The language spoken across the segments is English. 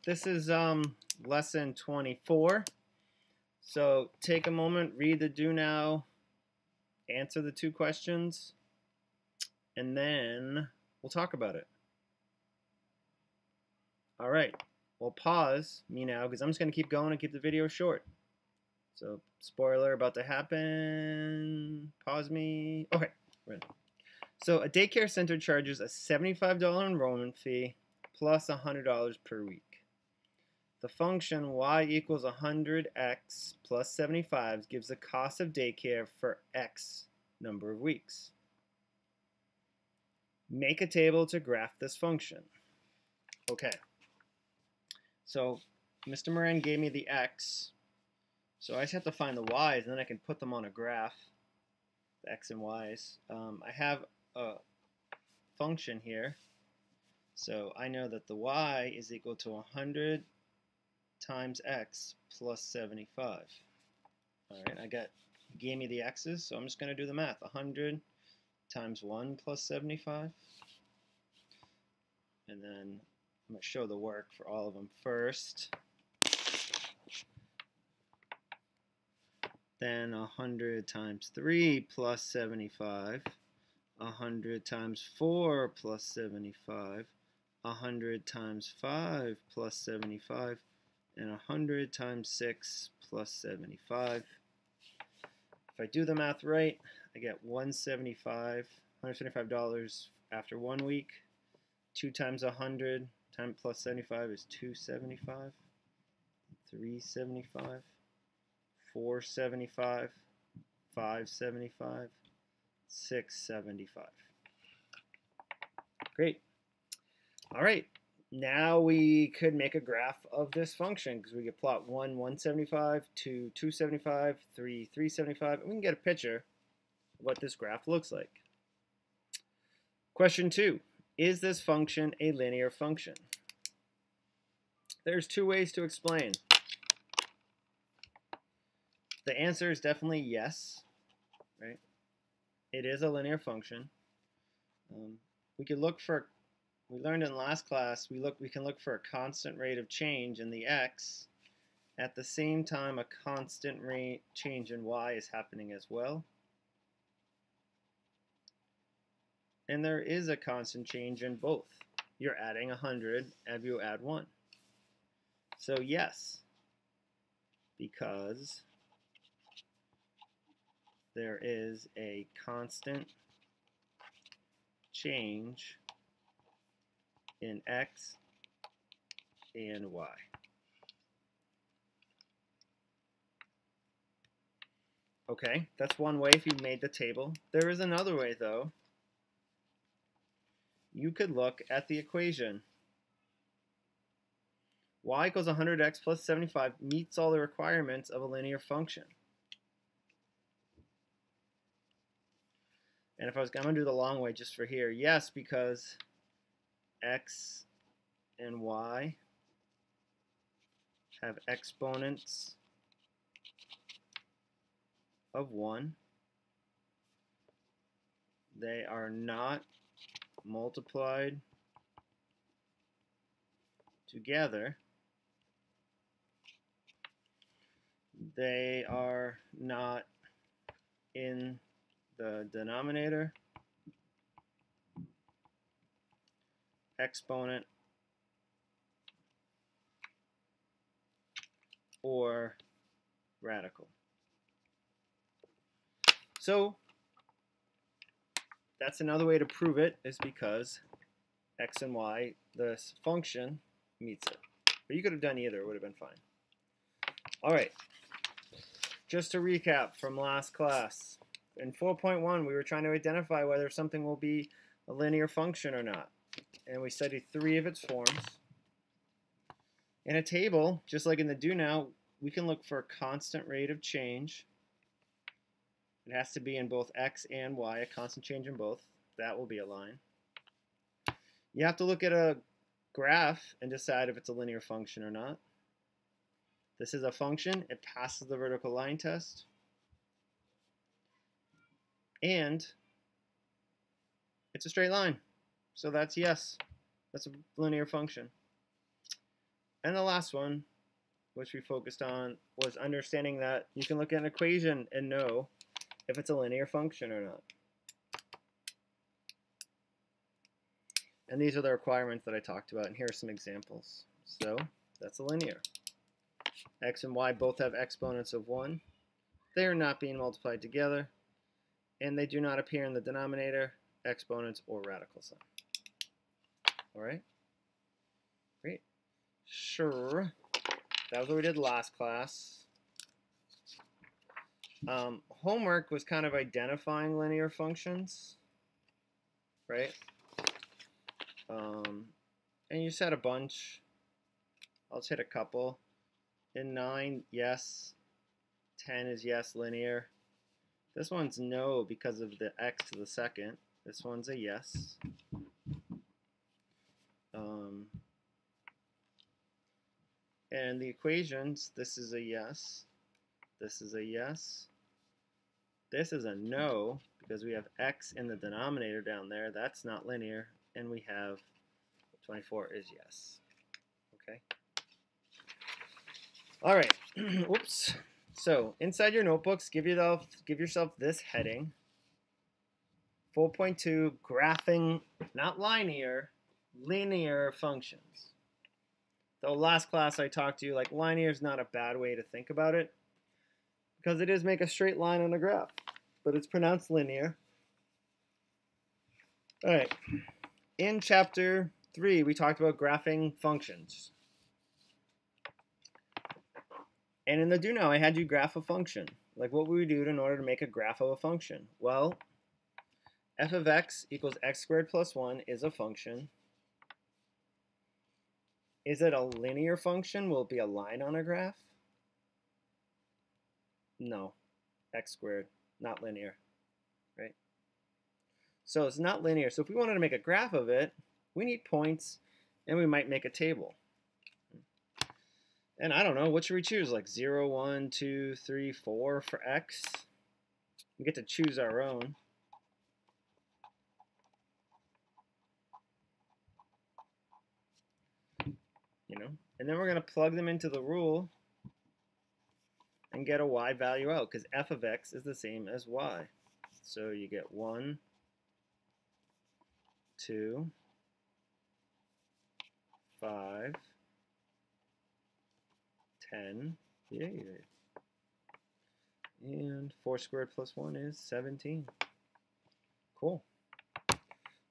this is lesson 24. So take a moment, read the do now, answer the 2 questions, and then we'll talk about it. All right, well, pause me now because I'm just going to keep going and keep the video short. So spoiler about to happen. Pause me. Okay, ready. So a daycare center charges a $75 enrollment fee plus $100 per week. The function y equals 100x plus 75 gives the cost of daycare for x number of weeks. Make a table to graph this function. Okay. So Mr. Moran gave me the x. So I just have to find the y's, and then I can put them on a graph, the x and y's. I have a function here. So I know that the y is equal to 100 times x plus 75. All right, gave me the x's, so I'm just going to do the math. 100 times 1 plus 75. And then I'm going to show the work for all of them first. Then 100 times 3 plus 75. 100 times 4 plus 75. 100 times 5 plus 75. And 100 times 6 plus 75. If I do the math right, I get $175 after 1 week. 2 times 100 plus 75 is 275. 375. 475. 575. 675. Great. All right. Now we could make a graph of this function because we could plot 1, 175, 2, 275, 3, 375, and we can get a picture of what this graph looks like. Question 2. Is this function a linear function? There's 2 ways to explain. The answer is definitely yes, right? It is a linear function. We learned in last class, we can look for a constant rate of change in the x. At the same time, a constant rate change in y is happening as well. And there is a constant change in both. You're adding 100 as you add 1. So yes, because there is a constant change in x and y. Okay, that's one way if you made the table. There is another way though. You could look at the equation. Y equals 100x plus 75 meets all the requirements of a linear function. And if I'm going to do the long way just for here, yes, because x and y have exponents of 1. They are not multiplied together. They are not in the denominator. Exponent or radical. So that's another way to prove it, is because x and y, this function, meets it. But you could have done either, it would have been fine. All right, just to recap from last class. In 4.1, we were trying to identify whether something will be a linear function or not. And we studied 3 of its forms. In a table, just like in the do now, we can look for a constant rate of change. It has to be in both x and y, a constant change in both. That will be a line. You have to look at a graph and decide if it's a linear function or not. This is a function. It passes the vertical line test. And it's a straight line. So that's yes. That's a linear function. And the last one, which we focused on, was understanding that you can look at an equation and know if it's a linear function or not. And these are the requirements that I talked about, and here are some examples. So that's a linear. X and y both have exponents of 1. They are not being multiplied together, and they do not appear in the denominator, exponents, or radical sign. All right? Great. Sure. That was what we did last class. Homework was kind of identifying linear functions, right? And you said a bunch. I'll just hit a couple. In 9, yes. 10 is yes, linear. This one's no because of the x to the second. This one's a yes. And the equations, this is a yes. This is a yes. This is a no because we have x in the denominator down there. That's not linear. And we have 24 is yes. Okay. All right. Whoops. So inside your notebooks, give yourself this heading. 4.2, graphing, not linear, linear functions. The last class I talked to you, like linear is not a bad way to think about it because it is make a straight line on a graph, but it's pronounced linear. All right. In chapter 3, we talked about graphing functions. And in the do now, I had you graph a function. Like what would we do in order to make a graph of a function? Well, f of x equals x squared plus 1 is a function. Is it a linear function? Will it be a line on a graph? No. X squared, not linear, right? So it's not linear. So if we wanted to make a graph of it, we need points, and we might make a table. And I don't know, what should we choose? Like 0, 1, 2, 3, 4 for x? We get to choose our own. And then we're going to plug them into the rule and get a y value out because f of x is the same as y. So you get 1, 2, 5, 10, yay. And 4 squared plus 1 is 17. Cool.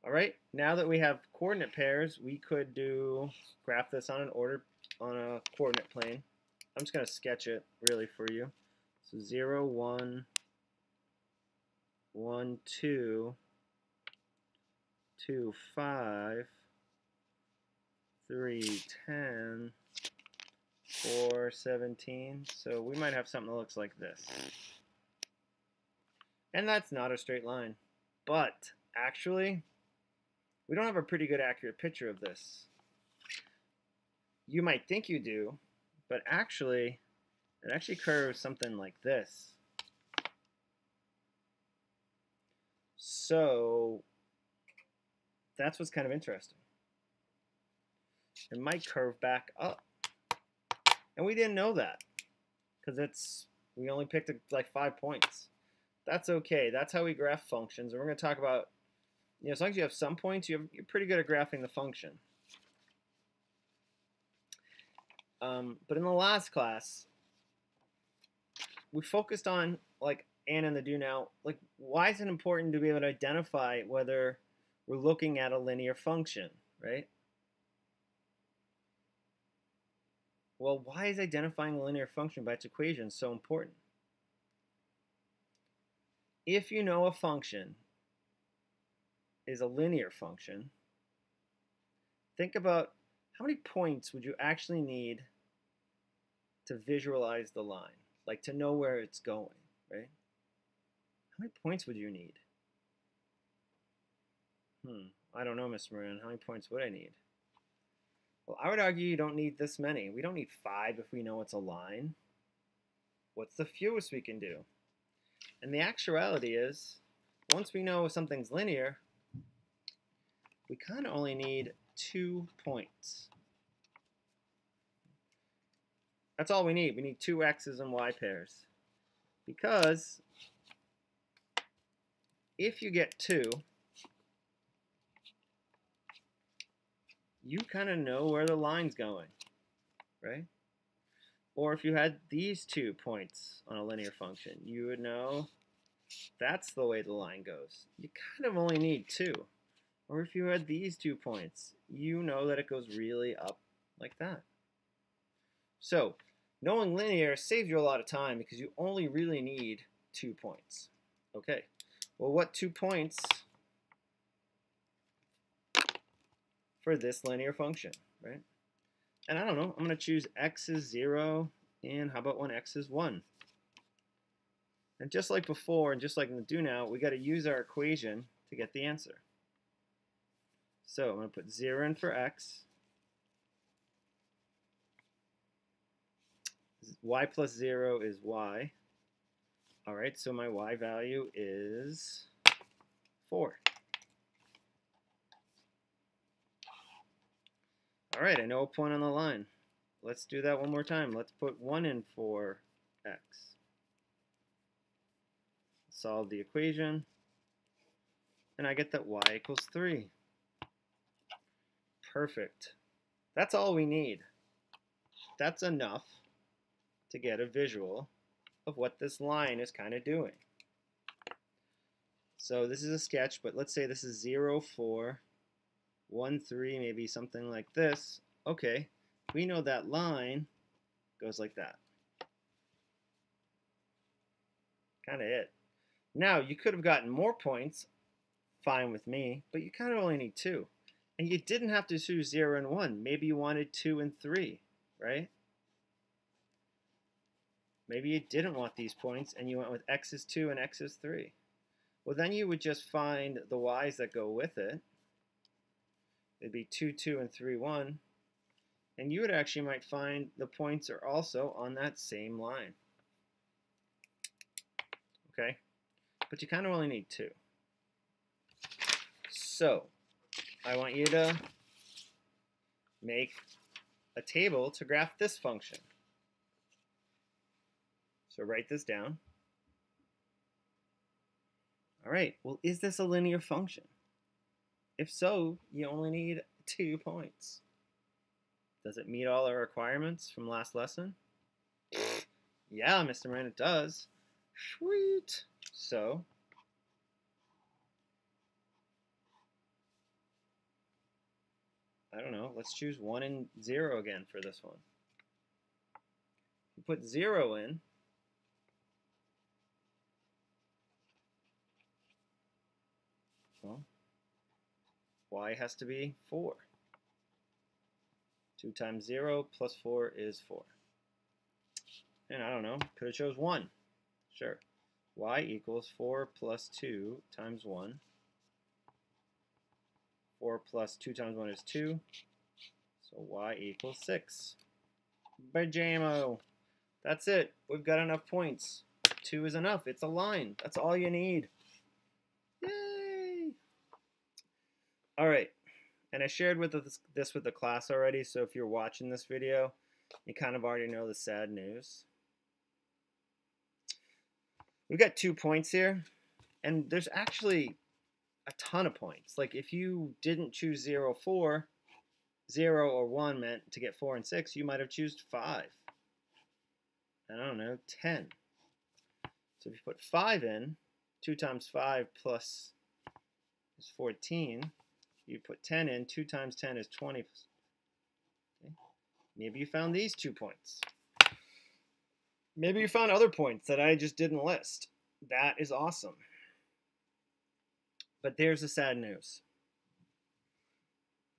All right, now that we have coordinate pairs, we could graph this on a coordinate plane. I'm just going to sketch it really for you. So 0, 1, 1, 2, 2, 5, 3, 10, 4, 17. So we might have something that looks like this. And that's not a straight line. But actually, we don't have a pretty good accurate picture of this. You might think you do, but actually, it actually curves something like this. So that's what's kind of interesting. It might curve back up. And we didn't know that because we only picked like 5 points. That's okay. That's how we graph functions. And we're going to talk about, as long as you have some points, you're pretty good at graphing the function. But in the last class, we focused on, and in the do now, why is it important to be able to identify whether we're looking at a linear function, right? Well, why is identifying a linear function by its equation so important? If you know a function is a linear function, think about how many points would you actually need to visualize the line, like to know where it's going, right? How many points would you need? I don't know, Mr. Moran. How many points would I need? Well, I would argue you don't need this many. We don't need 5 if we know it's a line. What's the fewest we can do? And the actuality is, once we know something's linear, we kind of only need 2 points. That's all we need. We need two x's and y pairs. Because if you get 2, you kind of know where the line's going, right? Or if you had these 2 points on a linear function, you would know that's the way the line goes. You kind of only need 2. Or if you had these 2 points, you know that it goes really up like that. So knowing linear saves you a lot of time because you only really need 2 points. Okay, well, what 2 points for this linear function, right? And I don't know, I'm going to choose x is 0, and how about when x is 1? And just like before, and just like in the do now, we got to use our equation to get the answer. So I'm going to put 0 in for x. Y plus 0 is y. All right, so my y value is 4. All right, I know a point on the line. Let's do that one more time. Let's put 1 in for x. Solve the equation, and I get that y equals 3. Perfect. That's all we need. That's enough to get a visual of what this line is kind of doing. So this is a sketch, but let's say this is 0, 4, 1, 3, maybe something like this. Okay, we know that line goes like that. Kind of it. Now, you could have gotten more points, fine with me, but you kind of only need 2. And you didn't have to choose 0 and 1. Maybe you wanted 2 and 3, right? Maybe you didn't want these points and you went with x is 2 and x is 3. Well, then you would just find the y's that go with it. It'd be 2, 2, and 3, 1. And you would actually might find the points are also on that same line. Okay? But you kind of only need 2. So I want you to make a table to graph this function. So write this down. All right, well, is this a linear function? If so, you only need 2 points. Does it meet all our requirements from last lesson? Yeah, Mr. Man, it does. Sweet. So I don't know, let's choose 1 and 0 again for this one. You put 0 in, well, y has to be 4. 2 times 0 plus 4 is 4. And I don't know, could have chose 1. Sure. Y equals 4 plus 2 times 1. 4 plus 2 times 1 is 2. So y equals 6. Bajamo. That's it. We've got enough points. 2 is enough. It's a line. That's all you need. Yay! All right. And I shared this with the class already, so if you're watching this video, you kind of already know the sad news. We've got 2 points here, and there's actually a ton of points. Like if you didn't choose 0, 4, 0 or 1 meant to get 4 and 6, you might have chosen 5. And I don't know, 10. So if you put 5 in, 2 times 5 plus is 14. You put 10 in, 2 times 10 is 20. Okay. Maybe you found these 2 points. Maybe you found other points that I just didn't list. That is awesome. But there's the sad news.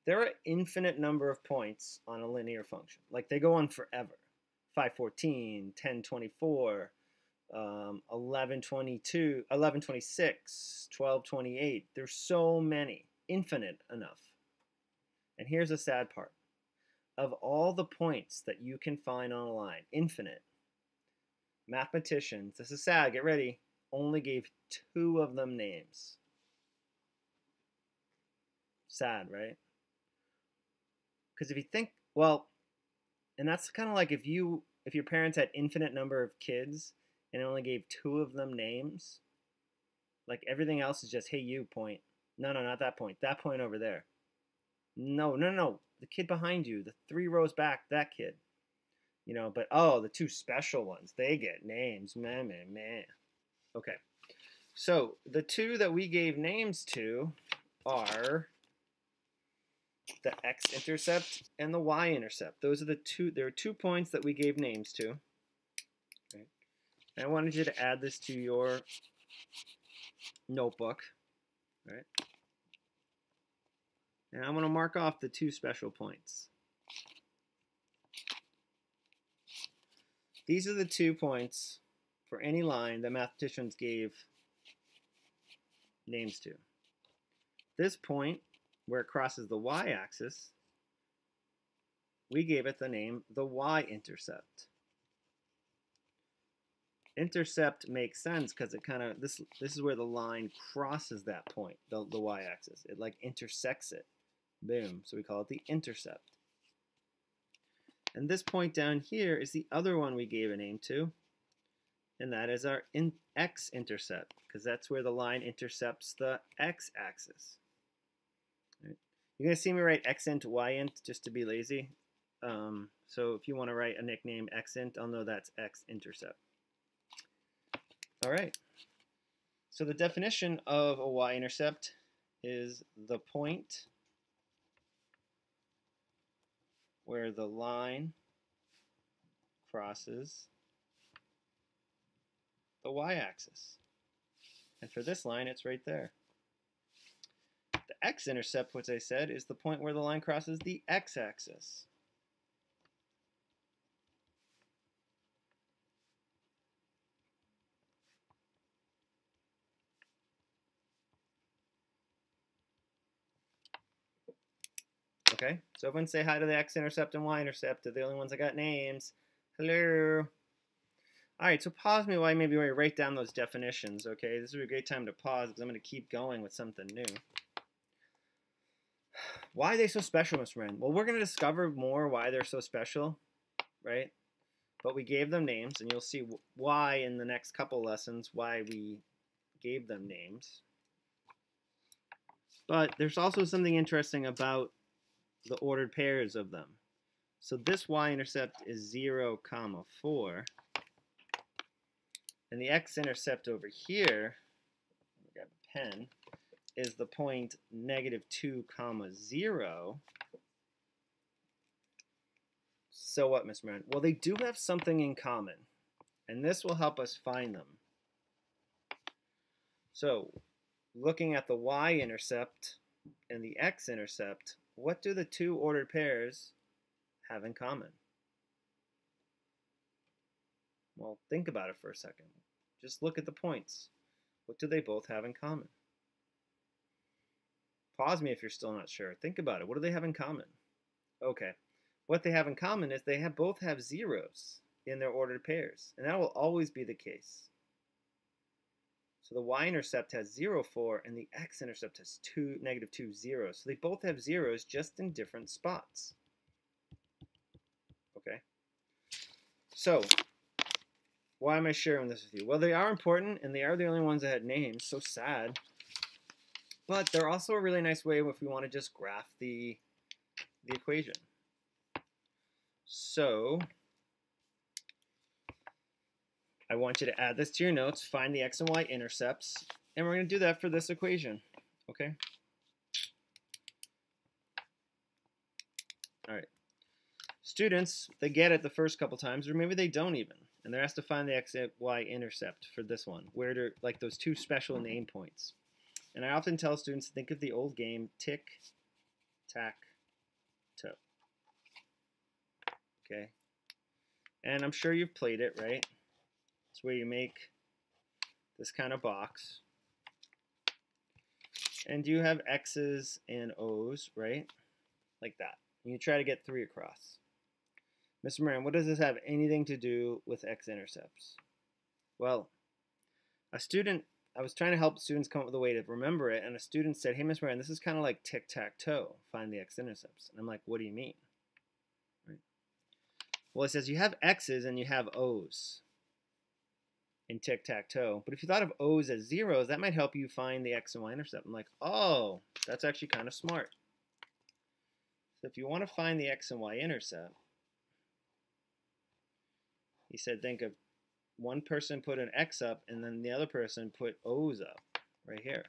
There are an infinite number of points on a linear function. Like they go on forever. 514, 1024, 1122, 1126, 1228. There's so many. Infinite enough. And here's the sad part. Of all the points that you can find on a line, infinite, mathematicians, this is sad, get ready, only gave 2 of them names. Sad, right? Because if you think, well, and that's kind of like if you if your parents had infinite number of kids and only gave 2 of them names, like everything else is just, hey, you point. No, no, not that point. That point over there. No, no, no. The kid behind you, the 3 rows back, that kid. You know, but oh, the 2 special ones, they get names. Meh, meh, meh. Okay. So the 2 that we gave names to are the x-intercept and the y-intercept. Those are the 2. There are 2 points that we gave names to. Right. And I wanted you to add this to your notebook. Right. And I'm going to mark off the 2 special points. These are the 2 points for any line that mathematicians gave names to. This point, where it crosses the y-axis, we gave it the name the y-intercept. Intercept makes sense because it kind of, this is where the line crosses that point, the y-axis. It like intersects it. Boom. So we call it the intercept. And this point down here is the other one we gave a name to, and that is our x-intercept, because that's where the line intercepts the x-axis. Right. You're going to see me write x-int, y-int just to be lazy. So if you want to write a nickname x-int, I'll know that's x-intercept. All right. So the definition of a y-intercept is the point where the line crosses the y-axis. And for this line, it's right there. The x-intercept, which I said, is the point where the line crosses the x-axis. Okay, so everyone say hi to the x-intercept and y-intercept. They're the only ones that got names. Hello. All right, so pause me while maybe we write down those definitions, okay? This is a great time to pause because I'm going to keep going with something new. Why are they so special, Mr. Wren? Well, we're going to discover more why they're so special, right? But we gave them names, and you'll see why in the next couple lessons, why we gave them names. But there's also something interesting about the ordered pairs of them. So this y-intercept is 0, 4. And the x-intercept over here, I got a pen, is the point -2, 0. So what, Ms. Moran? Well, they do have something in common, and this will help us find them. So, looking at the y-intercept and the x-intercept, what do the 2 ordered pairs have in common? Well, think about it for a second. Just look at the points. What do they both have in common? Pause me if you're still not sure. Think about it. What do they have in common? Okay. What they have in common is they both have zeros in their ordered pairs, and that will always be the case. So the y-intercept has 0, 4, and the x-intercept has -2, 0. So they both have zeros, just in different spots. Okay. So why am I sharing this with you? Well, they are important, and they are the only ones that had names. So sad. But they're also a really nice way if we want to just graph the equation. So I want you to add this to your notes, find the x and y intercepts, and we're going to do that for this equation. Okay? All right. Students, they get it the first couple times, or maybe they don't even. And they're asked to find the x and y intercept for this one, where they're like those 2 special name points. And I often tell students to think of the old game tic-tac-toe. Okay? And I'm sure you've played it, right? It's where you make this kind of box. And you have X's and O's, right? Like that. And you try to get 3 across. Mr. Moran, what does this have anything to do with x-intercepts? Well, I was trying to help students come up with a way to remember it, and a student said, hey, Mr. Moran, this is kind of like tic-tac-toe, find the x-intercepts. And I'm like, what do you mean? Right. Well, it says you have X's and you have O's in tic-tac-toe. But if you thought of O's as zeros, that might help you find the X and Y intercept. I'm like, oh, that's actually kind of smart. So if you want to find the X and Y intercept, he said think of one person put an X up and then the other person put O's up right here.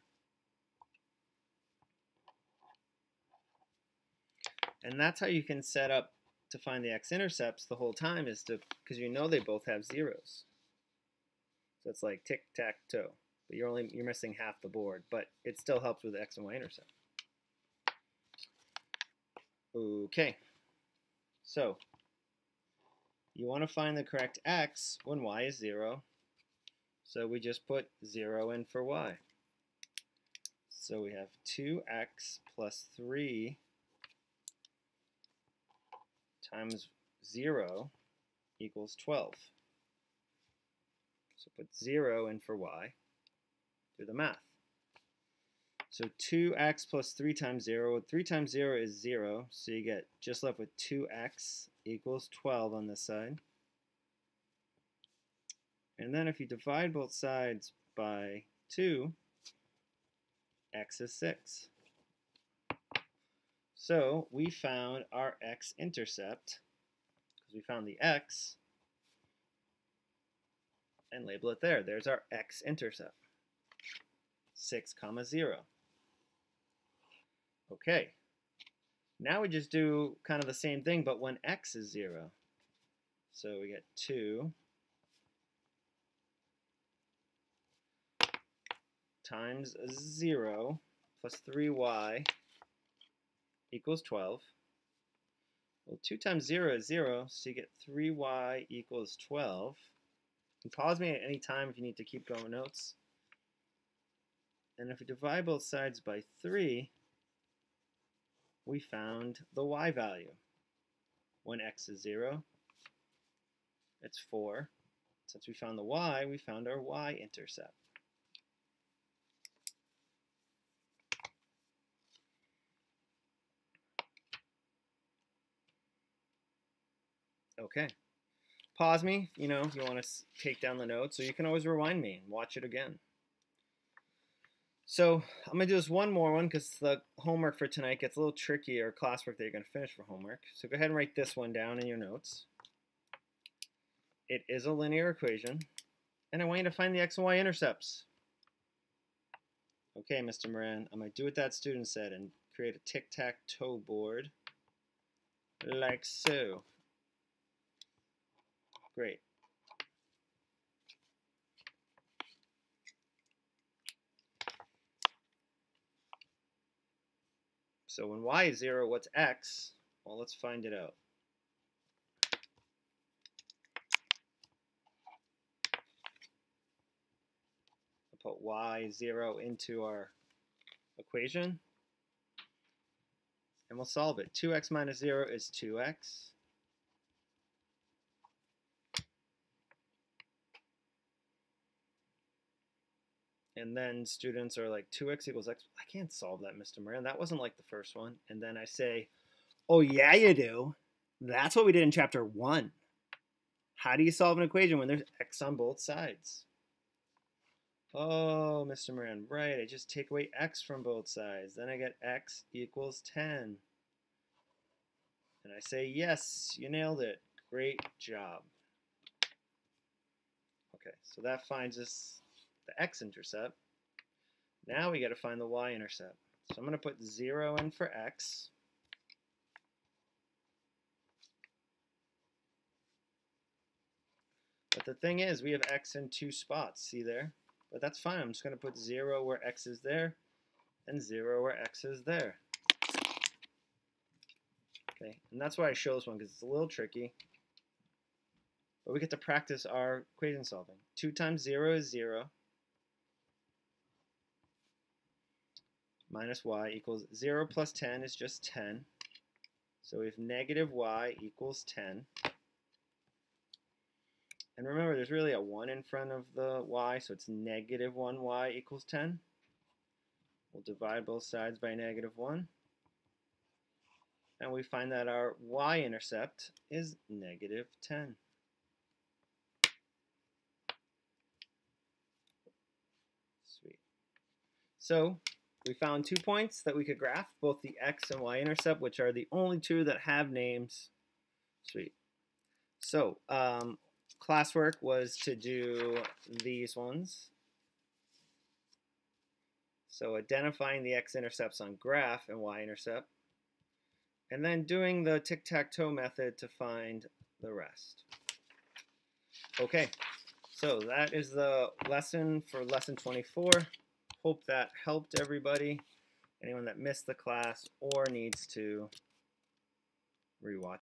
And that's how you can set up to find the x-intercepts the whole time, is to, because you know they both have zeros. So it's like tic-tac-toe, but you're missing half the board, but it still helps with the x and y intercept. Okay, so you want to find the correct x when y is 0. So we just put 0 in for y. So we have 2x plus 3 times 0 equals 12. So put 0 in for y. Do the math. So 2x plus 3 times 0. 3 times 0 is 0. So you get just left with 2x equals 12 on this side. And then if you divide both sides by 2, x is 6. So we found our x-intercept, because we found the x, and label it there. There's our x-intercept, 6, 0. Okay, now we just do kind of the same thing, but when x is 0. So we get 2 times 0 plus 3y equals 12. Well, 2 times 0 is 0, so you get 3y equals 12. And pause me at any time if you need to keep going notes. And if we divide both sides by 3, we found the y value. When x is 0, it's 4. Since we found the y, we found our y-intercept. Okay. Pause me, if you want to take down the notes, or you can always rewind me and watch it again. So I'm going to do this one more one because the homework for tonight gets a little tricky, or classwork that you're going to finish for homework. So go ahead and write this one down in your notes. It is a linear equation, and I want you to find the x and y intercepts. Okay, Mr. Moran, I'm going to do what that student said and create a tic-tac-toe board like so. Great. So when y is 0, what's x? Well, let's find it out. I'll put y0 into our equation, and we'll solve it. 2x minus 0 is 2x. And then students are like, 2x equals x. I can't solve that, Mr. Moran. That wasn't like the first one. And then I say, oh, yeah, you do. That's what we did in chapter 1. How do you solve an equation when there's x on both sides? Oh, Mr. Moran, right. I just take away x from both sides. Then I get x equals 10. And I say, yes, you nailed it. Great job. Okay, so that finds us the x-intercept. Now we got to find the y-intercept. So I'm going to put 0 in for x. But the thing is, we have x in 2 spots. See there? But that's fine. I'm just going to put 0 where x is there and 0 where x is there. Okay, and that's why I show this one, because it's a little tricky. But we get to practice our equation solving. 2 times 0 is 0. Minus y equals 0 plus 10 is just 10. So we have negative y equals 10. And remember, there's really a 1 in front of the y, so it's negative 1y equals 10. We'll divide both sides by negative 1. and we find that our y-intercept is -10. Sweet. So we found 2 points that we could graph, both the x and y-intercept, which are the only two that have names. Sweet. So classwork was to do these ones. So identifying the x-intercepts on graph and y-intercept, and then doing the tic-tac-toe method to find the rest. Okay, so that is the lesson for lesson 24. Hope that helped everybody. Anyone that missed the class or needs to rewatch